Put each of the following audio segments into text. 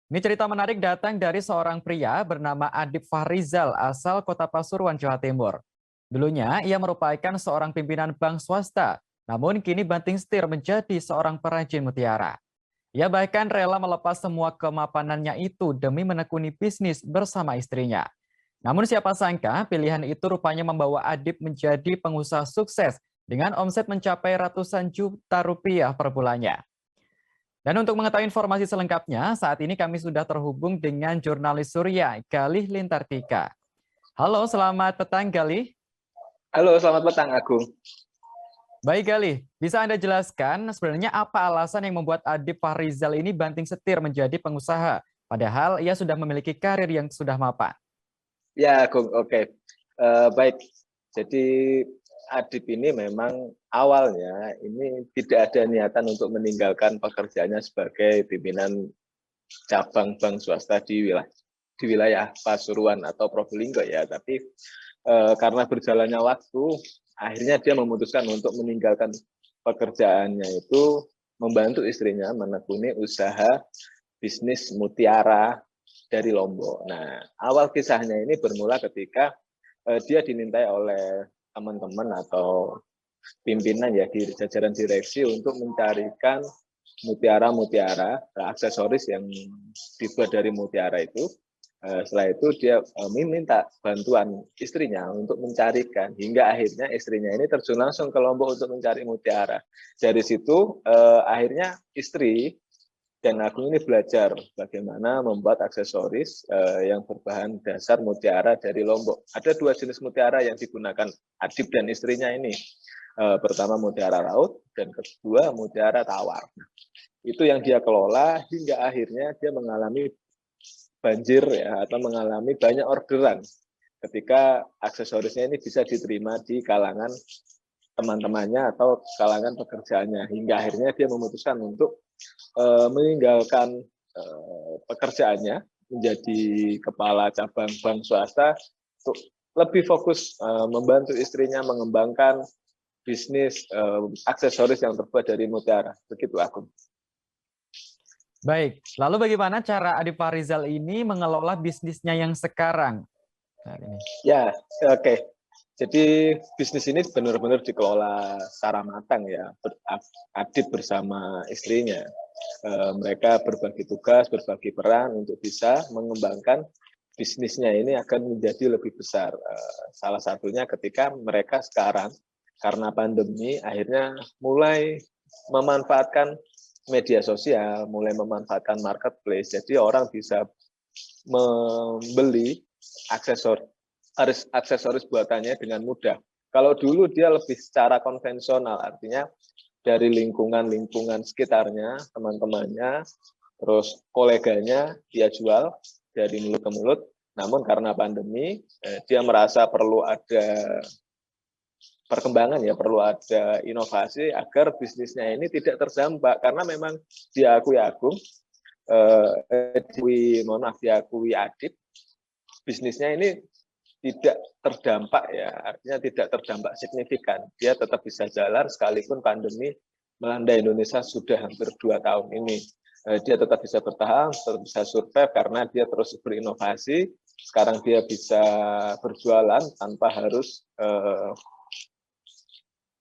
Ini cerita menarik datang dari seorang pria bernama Adip Fahrizal asal Kota Pasuruan, Jawa Timur. Dulunya ia merupakan seorang pimpinan bank swasta, namun kini banting setir menjadi seorang perajin mutiara. Ia bahkan rela melepas semua kemapanannya itu demi menekuni bisnis bersama istrinya. Namun siapa sangka pilihan itu rupanya membawa Adip menjadi pengusaha sukses dengan omset mencapai ratusan juta rupiah per bulannya. Dan untuk mengetahui informasi selengkapnya, saat ini kami sudah terhubung dengan jurnalis Surya, Galih Lintartika. Halo, selamat petang Galih. Halo, selamat petang Agung. Baik Galih, bisa Anda jelaskan sebenarnya apa alasan yang membuat Adip Fahrizal ini banting setir menjadi pengusaha, padahal ia sudah memiliki karir yang sudah mapan? Ya Agung, oke. Baik, jadi Adip ini memang awalnya ini tidak ada niatan untuk meninggalkan pekerjaannya sebagai pimpinan cabang bank swasta di wilayah Pasuruan atau Probolinggo ya, tapi karena berjalannya waktu, akhirnya dia memutuskan untuk meninggalkan pekerjaannya itu membantu istrinya menekuni usaha bisnis mutiara dari Lombok. Nah, awal kisahnya ini bermula ketika dia dimintai oleh teman-teman atau pimpinan ya di jajaran direksi untuk mencarikan mutiara-mutiara aksesoris yang dibuat dari mutiara itu. Setelah itu dia meminta bantuan istrinya untuk mencarikan, hingga akhirnya istrinya ini terjun langsung ke Lombok untuk mencari mutiara. Dari situ akhirnya istri dan Agung ini belajar bagaimana membuat aksesoris yang berbahan dasar mutiara dari Lombok. Ada dua jenis mutiara yang digunakan Adip dan istrinya ini. Pertama mutiara laut dan kedua mutiara tawar. Itu yang dia kelola hingga akhirnya dia mengalami banjir ya, atau mengalami banyak orderan ketika aksesorisnya ini bisa diterima di kalangan teman-temannya atau kalangan pekerjaannya, hingga akhirnya dia memutuskan untuk meninggalkan pekerjaannya menjadi kepala cabang bank swasta untuk lebih fokus membantu istrinya mengembangkan bisnis aksesoris yang terbuat dari mutiara. Begitu aku. Baik, lalu bagaimana cara Adip Fahrizal ini mengelola bisnisnya yang sekarang? Ya, oke. Jadi bisnis ini benar-benar dikelola secara matang ya. Adip bersama istrinya. Mereka berbagi tugas, berbagi peran untuk bisa mengembangkan bisnisnya ini akan menjadi lebih besar. Salah satunya ketika mereka sekarang karena pandemi akhirnya mulai memanfaatkan media sosial, mulai memanfaatkan marketplace. Jadi orang bisa membeli aksesoris buatannya dengan mudah. Kalau dulu dia lebih secara konvensional, artinya dari lingkungan sekitarnya, teman-temannya, terus koleganya dia jual dari mulut ke mulut. Namun karena pandemi, dia merasa perlu ada perkembangan ya, perlu ada inovasi agar bisnisnya ini tidak terdampak, karena memang diakui diakui Adip, bisnisnya ini tidak terdampak ya, artinya tidak terdampak signifikan. Dia tetap bisa jalan sekalipun pandemi melanda Indonesia sudah hampir 2 tahun ini. Dia tetap bisa bertahan, tetap bisa survive karena dia terus berinovasi. Sekarang dia bisa berjualan tanpa harus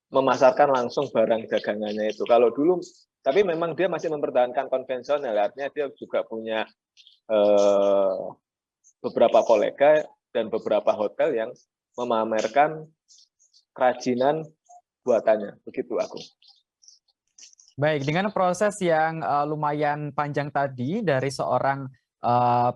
memasarkan langsung barang dagangannya itu. Kalau dulu, tapi memang dia masih mempertahankan konvensional, artinya dia juga punya beberapa kolega dan beberapa hotel yang memamerkan kerajinan buatannya. Begitu aku. Baik, dengan proses yang lumayan panjang tadi dari seorang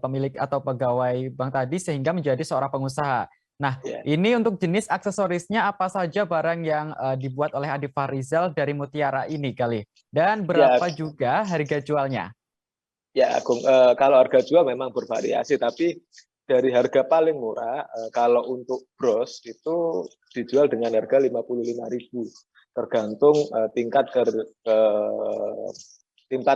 pemilik atau pegawai bank tadi sehingga menjadi seorang pengusaha. Nah, ini untuk jenis aksesorisnya apa saja barang yang dibuat oleh Adip Fahrizal dari mutiara ini kali? Dan berapa juga harga jualnya? Ya, Agung, kalau harga jual memang bervariasi, tapi dari harga paling murah, kalau untuk bros itu dijual dengan harga 55.000, tergantung tingkat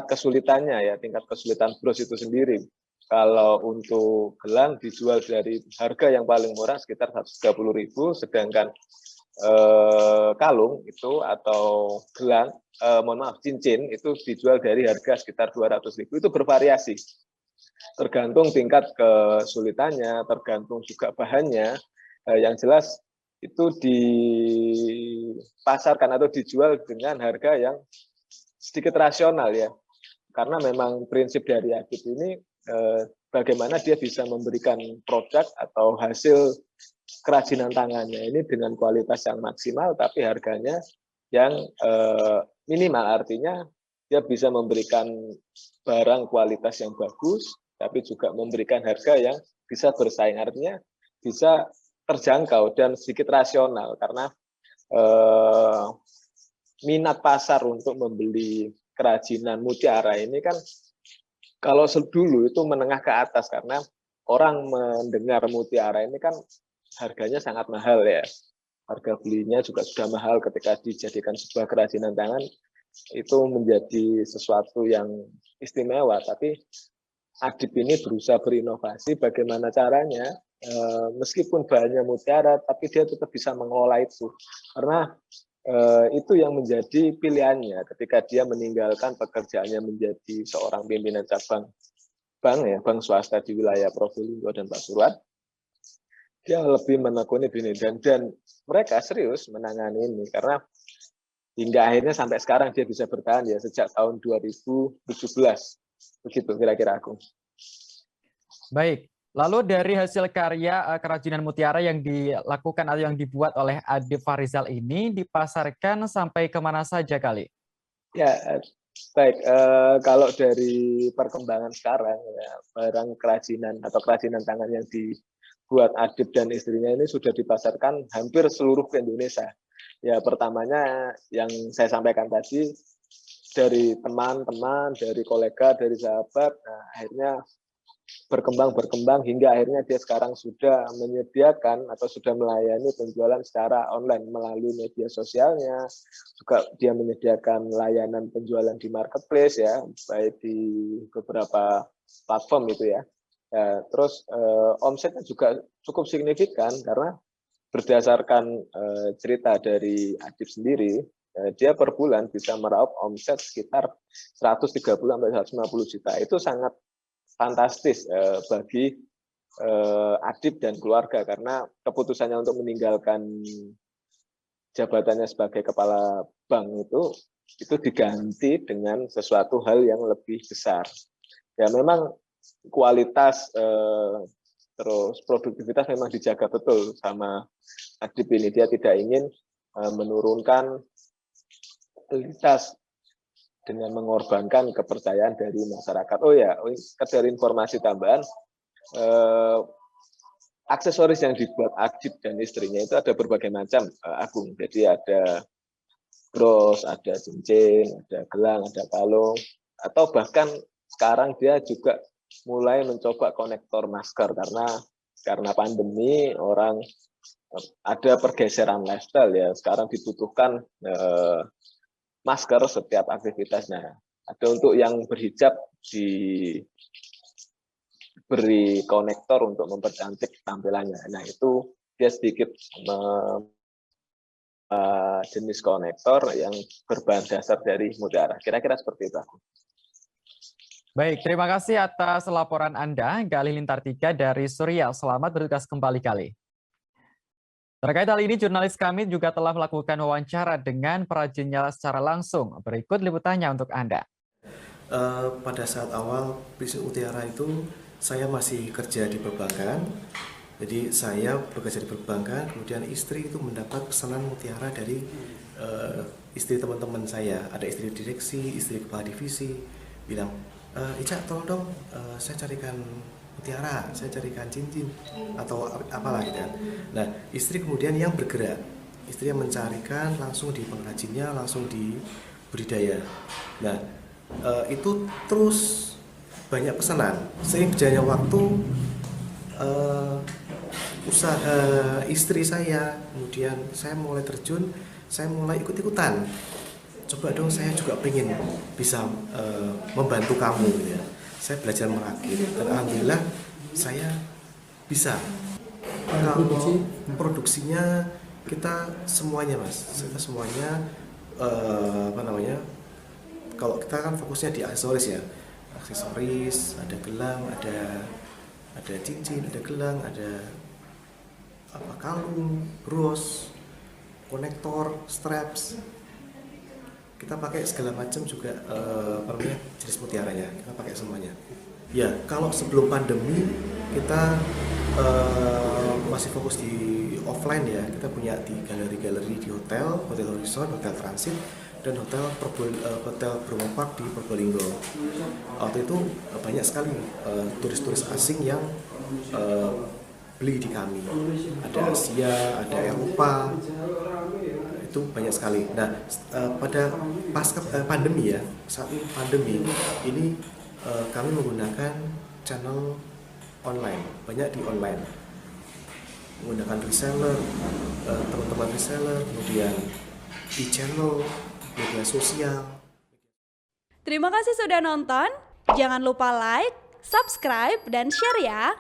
kesulitannya ya, tingkat kesulitan bros itu sendiri. Kalau untuk gelang dijual dari harga yang paling murah sekitar 130.000, sedangkan kalung itu atau gelang, cincin itu dijual dari harga sekitar 200.000. Itu bervariasi. tergantung tingkat kesulitannya, tergantung juga bahannya. Yang jelas itu dipasarkan atau dijual dengan harga yang sedikit rasional ya. Karena memang prinsip dari Adib ini bagaimana dia bisa memberikan produk atau hasil kerajinan tangannya ini dengan kualitas yang maksimal tapi harganya yang minimal, artinya dia bisa memberikan barang kualitas yang bagus tapi juga memberikan harga yang bisa bersaing, artinya bisa terjangkau dan sedikit rasional karena minat pasar untuk membeli kerajinan mutiara ini kan kalau dulu itu menengah ke atas karena orang mendengar mutiara ini kan harganya sangat mahal ya. Harga belinya juga sudah mahal ketika dijadikan sebuah kerajinan tangan itu menjadi sesuatu yang istimewa. Tapi Adib ini berusaha berinovasi bagaimana caranya meskipun bahannya mutiara tapi dia tetap bisa mengelola itu. Karena itu yang menjadi pilihannya ketika dia meninggalkan pekerjaannya menjadi seorang pimpinan cabang bank swasta di wilayah Probolinggo dan Pasuruan. Dia lebih menekuni bisnis dan mereka serius menangani ini karena hingga akhirnya sampai sekarang dia bisa bertahan ya sejak tahun 2017. Begitu kira-kira aku. Baik, lalu dari hasil karya kerajinan mutiara yang dilakukan atau yang dibuat oleh Adib Farizal ini dipasarkan sampai kemana saja kali? Ya, baik. Kalau dari perkembangan sekarang, ya, barang kerajinan atau kerajinan tangan yang dibuat Adib dan istrinya ini sudah dipasarkan hampir seluruh ke Indonesia. Ya, pertamanya yang saya sampaikan tadi dari teman-teman, dari kolega, dari sahabat, nah, akhirnya berkembang hingga akhirnya dia sekarang sudah menyediakan atau sudah melayani penjualan secara online melalui media sosialnya, juga dia menyediakan layanan penjualan di marketplace ya, baik di beberapa platform itu ya. Terus omsetnya juga cukup signifikan karena berdasarkan cerita dari Adib sendiri, dia per bulan bisa meraup omset sekitar 130 sampai 150 juta. Itu sangat fantastis bagi Adib dan keluarga karena keputusannya untuk meninggalkan jabatannya sebagai kepala bank itu diganti dengan sesuatu hal yang lebih besar. Ya memang kualitas terus produktivitas memang dijaga betul sama Adib ini. Dia tidak ingin menurunkan kualitas dengan mengorbankan kepercayaan dari masyarakat. Oh ya, sekedar informasi tambahan, aksesoris yang dibuat Adib dan istrinya itu ada berbagai macam, Agung. Jadi ada bros, ada cincin, ada gelang, ada kalung, atau bahkan sekarang dia juga mulai mencoba konektor masker karena pandemi orang ada pergeseran lifestyle ya. Sekarang dibutuhkan masker setiap aktivitas. Nah, ada untuk yang berhijab diberi konektor untuk mempercantik tampilannya. Nah, itu dia sedikit jenis konektor yang berbahan dasar dari mutiara. Kira-kira seperti itu. Baik, terima kasih atas laporan Anda, Galih Lintartika dari Suriau. Selamat bertugas kembali kali. Terkait hal ini, jurnalis kami juga telah melakukan wawancara dengan perajinnya secara langsung. Berikut liputannya untuk Anda. Pada saat awal bisnis mutiara itu, saya masih kerja di perbankan. Jadi saya bekerja di perbankan, kemudian istri itu mendapat pesanan mutiara dari istri teman-teman saya. Ada istri direksi, istri kepala divisi, bilang, Ica tolong dong, saya carikan mutiara, saya carikan cincin atau apalah gitu kan. Nah, istri kemudian yang bergerak, istri yang mencarikan langsung di pengrajinnya, langsung di budidaya. Nah, itu terus banyak pesanan. Seiring berjalannya waktu, usaha istri saya, kemudian saya mulai terjun, saya mulai ikut-ikutan. Coba dong, saya juga pengen bisa membantu kamu ya. Saya belajar merakit dan alhamdulillah saya bisa. Kalau produksinya kita semuanya mas, kita semuanya kalau kita kan fokusnya di aksesoris ya, aksesoris, ada gelang, ada cincin, ada gelang, ada kalung, bros, konektor, straps. Kita pakai segala macam juga jenis mutiaranya, kita pakai semuanya. Ya, kalau sebelum pandemi kita masih fokus di offline ya. Kita punya di galeri-galeri di hotel Horizon, hotel Transit, dan hotel Bromo Park di Probolinggo. Waktu itu banyak sekali turis-turis asing yang beli di kami. Ada Asia, ada Eropa, itu banyak sekali. Nah, pada pasca pandemi ya, saat ini pandemi ini kami menggunakan channel online, banyak di online, menggunakan reseller, teman-teman reseller, kemudian di channel media sosial. Terima kasih sudah nonton. Jangan lupa like, subscribe, dan share ya.